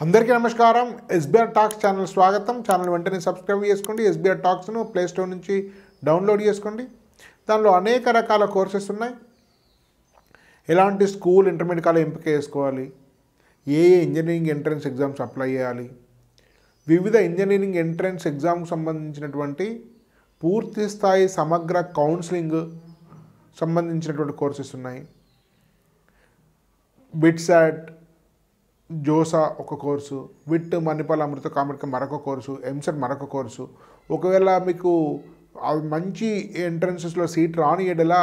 అందరికీ నమస్కారం. SBR talks channel స్వాగతం. ఛానల్ వెంటనే సబ్స్క్రైబ్ చేసుకోండి. ఎస్బీఆర్ టాక్స్ను ప్లే స్టోర్ నుంచి డౌన్లోడ్ చేసుకోండి. దానిలో అనేక రకాల కోర్సెస్ ఉన్నాయి. ఎలాంటి స్కూల్ ఇంటర్మీడియట్ కాలేజ్ ఎంపిక చేసుకోవాలి, ఏ ఇంజనీరింగ్ ఎంట్రన్స్ ఎగ్జామ్స్ అప్లై చేయాలి, వివిధ ఇంజనీరింగ్ ఎంట్రన్స్ ఎగ్జామ్కి సంబంధించినటువంటి పూర్తి స్థాయి సమగ్ర కౌన్సిలింగ్ సంబంధించినటువంటి కోర్సెస్ ఉన్నాయి. బిట్సాట్, జోసా ఒక కోర్సు, విట్ మణిపాల్ అమృత కామర్క మరొక కోర్సు, ఎంసెట్ మరొక కోర్సు. ఒకవేళ మీకు మంచి ఎంట్రన్సెస్లో సీట్ రాని ఎడలా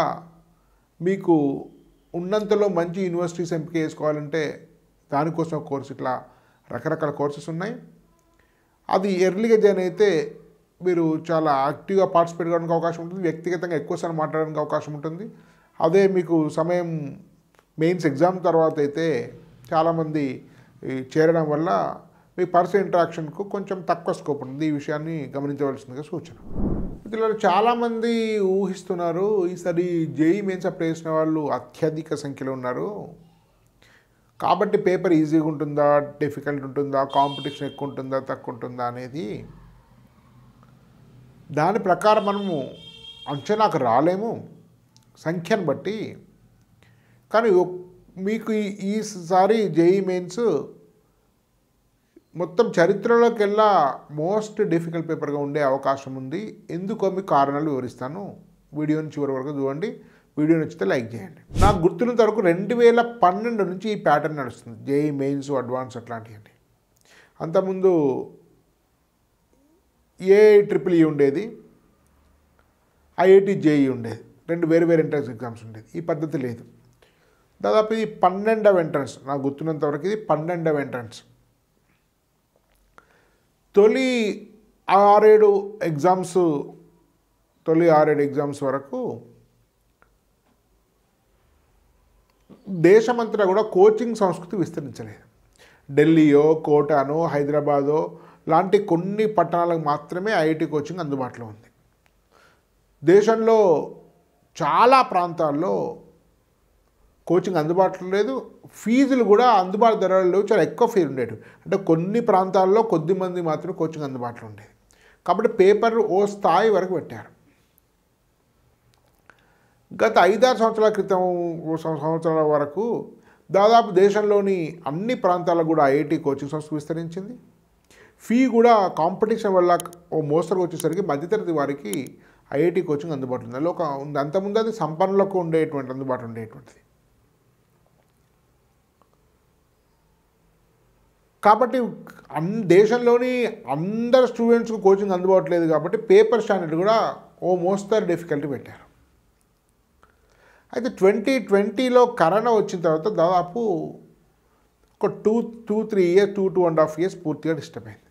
మీకు ఉన్నంతలో మంచి యూనివర్సిటీస్ ఎంపిక చేసుకోవాలంటే దానికోసం ఒక కోర్సు, ఇట్లా రకరకాల కోర్సెస్ ఉన్నాయి. అది ఎర్లీగా జాయిన్ అయితే మీరు చాలా యాక్టివ్గా పార్టిసిపేట్ కావడానికి అవకాశం ఉంటుంది, వ్యక్తిగతంగా ఎక్కువసార్లు మాట్లాడడానికి అవకాశం ఉంటుంది. అదే మీకు సమయం మెయిన్స్ ఎగ్జామ్ తర్వాత అయితే చాలామంది చేరడం వల్ల మీ పర్సనల్ ఇంటరాక్షన్కు కొంచెం తక్కువ స్కోప్ ఉంటుంది. ఈ విషయాన్ని గమనించవలసిందిగా సూచన. ఇందులో చాలామంది ఊహిస్తున్నారు, ఈసారి జేఈ మెయిన్స్ అప్లై చేసిన వాళ్ళు అత్యధిక సంఖ్యలో ఉన్నారు కాబట్టి పేపర్ ఈజీగా ఉంటుందా, డిఫికల్ట్ ఉంటుందా, కాంపిటీషన్ ఎక్కువ ఉంటుందా, తక్కువ ఉంటుందా అనేది దాని ప్రకారం మనము అంచనాకు రాలేము సంఖ్యను బట్టి. కానీ మీకు ఈసారి జేఈ మెయిన్స్ మొత్తం చరిత్రలోకి వెళ్ళా మోస్ట్ డిఫికల్ట్ పేపర్గా ఉండే అవకాశం ఉంది. ఎందుకో మీకు కారణాలు వివరిస్తాను. వీడియోని చివరి వరకు చూడండి. వీడియో నచ్చితే లైక్ చేయండి. నాకు గుర్తున్నంత వరకు 2012 నుంచి ఈ ప్యాటర్న్ నడుస్తుంది, జేఈ మెయిన్స్, అడ్వాన్స్ అట్లాంటివన్నీ. అంతకుముందు ఏఐఈఈఈ ఉండేది, ఐఐటి జేఈ ఉండేది, రెండు వేరు వేరు ఎంట్రన్స్ ఎగ్జామ్స్ ఉండేది. ఈ పద్ధతి లేదు. దాదాపు ఇది 12వ ఎంట్రన్స్, నాకు గుర్తున్నంత వరకు ఇది 12వ ఎంట్రన్స్. తొలి 6-7 ఎగ్జామ్స్ వరకు దేశమంతటా కూడా కోచింగ్ సంస్కృతి విస్తరించలేదు. ఢిల్లీయో, కోటానో, హైదరాబాదో లాంటి కొన్ని పట్టణాలకు మాత్రమే ఐఐటి కోచింగ్ అందుబాటులో ఉంది. దేశంలో చాలా ప్రాంతాల్లో కోచింగ్ అందుబాటులో లేదు. ఫీజులు కూడా అందుబాటు ధరలు చాలా ఎక్కువ ఫీజు ఉండేవి. అంటే కొన్ని ప్రాంతాల్లో కొద్ది మంది మాత్రమే కోచింగ్ అందుబాటులో ఉండేది. కాబట్టి పేపర్ ఓ స్థాయి వరకు పెట్టారు. గత 5-6 సంవత్సరాల క్రితం సంవత్సరాల వరకు దాదాపు దేశంలోని అన్ని ప్రాంతాలకు కూడా ఐఐటి కోచింగ్ సంస్థ విస్తరించింది. ఫీ కూడా కాంపిటీషన్ వల్ల ఓ మోస్తరుగా వచ్చేసరికి మధ్యతరగతి వారికి ఐఐటి కోచింగ్ అందుబాటులో ఉంది. అంతకుముందు అది సంపన్నులకు అందుబాటులో ఉండేటువంటిది. కాబట్టి దేశంలోని అందరు స్టూడెంట్స్కు కోచింగ్ అందుబాటులేదు కాబట్టి పేపర్ స్టాండర్డ్ కూడా ఓ మోస్తరు డిఫికల్టీ పెట్టారు. అయితే 2020లో కరోనా వచ్చిన తర్వాత దాదాపు ఒక 2-3 ఇయర్స్, 2.5 ఇయర్స్ పూర్తిగా డిస్టర్బ్ అయింది.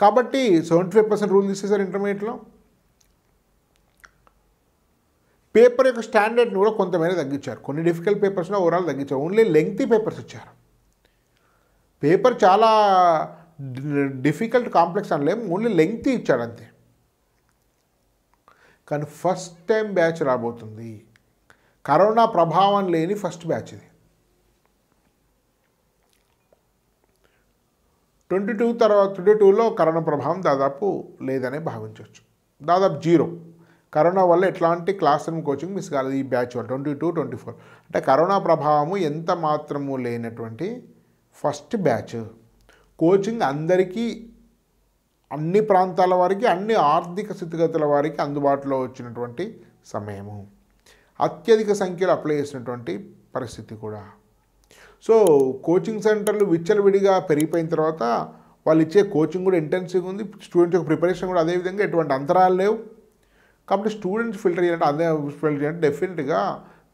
కాబట్టి 75% రూల్ తీసేసారు ఇంటర్మీడియట్లో. పేపర్ యొక్క స్టాండర్డ్ని కూడా కొంతమేర తగ్గించారు. కొన్ని డిఫికల్ట్ పేపర్స్లో ఓవరాల్ తగ్గించారు. ఓన్లీ లెంగ్తీ పేపర్స్ ఇచ్చారు. పేపర్ చాలా డిఫికల్ట్, కాంప్లెక్స్ అనలేము, ఓన్లీ లెంగ్తీ ఇచ్చాడు అంతే. కానీ ఫస్ట్ టైం బ్యాచ్ రాబోతుంది. కరోనా ప్రభావం లేని ఫస్ట్ బ్యాచ్ ఇది. 22లో కరోనా ప్రభావం దాదాపు లేదనే భావించవచ్చు. దాదాపు 0. కరోనా వల్ల ఎట్లాంటి క్లాస్ రూమ్ కోచింగ్ మిస్ కాలేదు ఈ బ్యాచ్ వల్ల. 22-24 అంటే కరోనా ప్రభావము ఎంత మాత్రము లేనటువంటి ఫస్ట్ బ్యాచ్. కోచింగ్ అందరికీ, అన్ని ప్రాంతాల వారికి, అన్ని ఆర్థిక స్థితిగతుల వారికి అందుబాటులో వచ్చినటువంటి సమయము. అత్యధిక సంఖ్యలో అప్లై చేసినటువంటి పరిస్థితి కూడా. సో కోచింగ్ సెంటర్లు విచ్చలవిడిగా పెరిగిపోయిన తర్వాత వాళ్ళు ఇచ్చే కోచింగ్ కూడా ఇంటెన్సివ్గా ఉంది. స్టూడెంట్స్ యొక్క ప్రిపరేషన్ కూడా అదేవిధంగా ఎటువంటి అంతరాలు లేవు. కాబట్టి స్టూడెంట్స్ ఫిల్టర్ చేయాలంటే అదే ఫిల్టర్ చేయాలంటే డెఫినెట్గా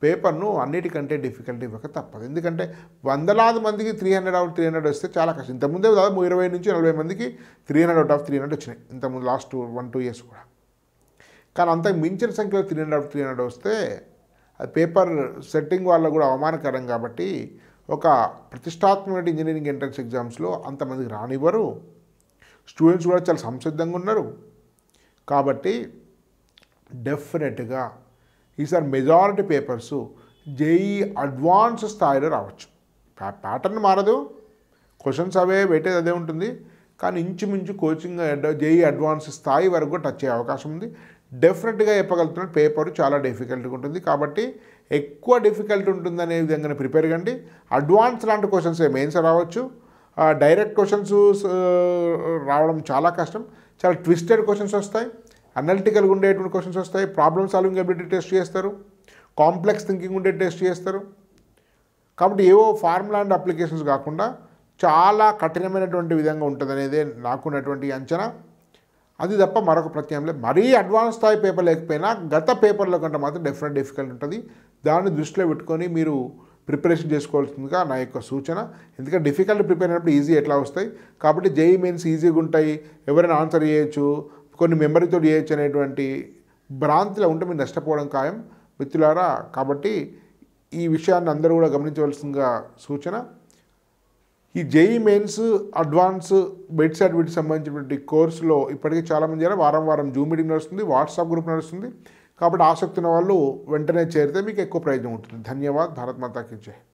పేపర్ను అన్నిటికంటే డిఫికల్టీ ఇవ్వక తప్పదు. ఎందుకంటే వందలాది మందికి 300 వస్తే చాలా కష్టం. ఇంతకుముందే దాదాపు 20-40 మందికి 300 వచ్చినాయి ఇంతకుముందు లాస్ట్ 1-2 ఇయర్స్ కూడా. కానీ అంతకు మించిన సంఖ్యలో 300 వస్తే అది పేపర్ సెట్టింగ్ వల్ల కూడా అవమానకరం. కాబట్టి ఒక ప్రతిష్టాత్మక ఇంజనీరింగ్ ఎంట్రన్స్ ఎగ్జామ్స్లో అంతమందికి రానివ్వరు. స్టూడెంట్స్ కూడా చాలా సంసిద్ధంగా ఉన్నారు. కాబట్టి డెఫినెట్గా ఈసారి మెజారిటీ పేపర్స్ జేఈ అడ్వాన్స్ స్థాయిలో రావచ్చు. ప్యాటర్న్ మారదు, క్వశ్చన్స్ అవే, వెయిటేజ్ అదే ఉంటుంది, కానీ ఇంచుమించు కోచింగ్ జేఈ అడ్వాన్స్ స్థాయి వరకు కూడా టచ్ అయ్యే అవకాశం ఉంది. డెఫినెట్గా చెప్పగలుగుతున్నాను, పేపర్ చాలా డిఫికల్ట్గా ఉంటుంది. కాబట్టి ఎక్కువ డిఫికల్ట్ ఉంటుందనే విధంగానే ప్రిపేర్ కండి. అడ్వాన్స్ లాంటి క్వశ్చన్స్ మెయిన్స్ రావచ్చు, డైరెక్ట్ క్వశ్చన్స్ రావడం చాలా కష్టం. చాలా ట్విస్టెడ్ క్వశ్చన్స్ వస్తాయి, అనలిటికల్గా ఉండేటువంటి క్వశ్చన్స్ వస్తాయి, ప్రాబ్లమ్ సాల్వింగ్ ఎబిలిటీ టెస్ట్ చేస్తారు, కాంప్లెక్స్ థింకింగ్ ఉండే టెస్ట్ చేస్తారు. కాబట్టి ఏవో ఫార్ములా అండ్ అప్లికేషన్స్ కాకుండా చాలా కఠినమైనటువంటి విధంగా ఉంటుంది అనేదే నాకున్నటువంటి అంచనా. అది తప్ప మరొక ప్రత్యయం లేదు. మరీ అడ్వాన్స్ స్థాయి పేపర్ లేకపోయినా గత పేపర్ల కంటే మాత్రం డెఫినెట్ డిఫికల్ట్ ఉంటుంది. దాన్ని దృష్టిలో పెట్టుకొని మీరు ప్రిపరేషన్ చేసుకోవాల్సిందిగా నా యొక్క సూచన. ఎందుకంటే డిఫికల్ట్ ప్రిపేర్ అయినప్పుడు ఈజీ ఎట్లా వస్తాయి. కాబట్టి జేఈ మెయిన్స్ ఈజీగా ఉంటాయి, ఎవరైనా ఆన్సర్ చేయొచ్చు, కొన్ని మెమరీతో చేయొచ్చు అనేటువంటి భ్రాంతిలో ఉంటే మీరు నష్టపోవడం ఖాయం మిత్రులారా. కాబట్టి ఈ విషయాన్ని అందరూ కూడా గమనించవలసిందిగా సూచన. ఈ JEE mains advance bed side వీటికి సంబంధించినటువంటి కోర్సులో ఇప్పటికీ చాలామంది వారం జూమ్ మీటింగ్ నడుస్తుంది, వాట్సాప్ గ్రూప్ నడుస్తుంది. కాబట్టి ఆసక్తి ఉన్న వాళ్ళు వెంటనే చేరితే మీకు ఎక్కువ ప్రయోజనం ఉంటుంది. ధన్యవాద్. భారత్ మాతా కీ జై.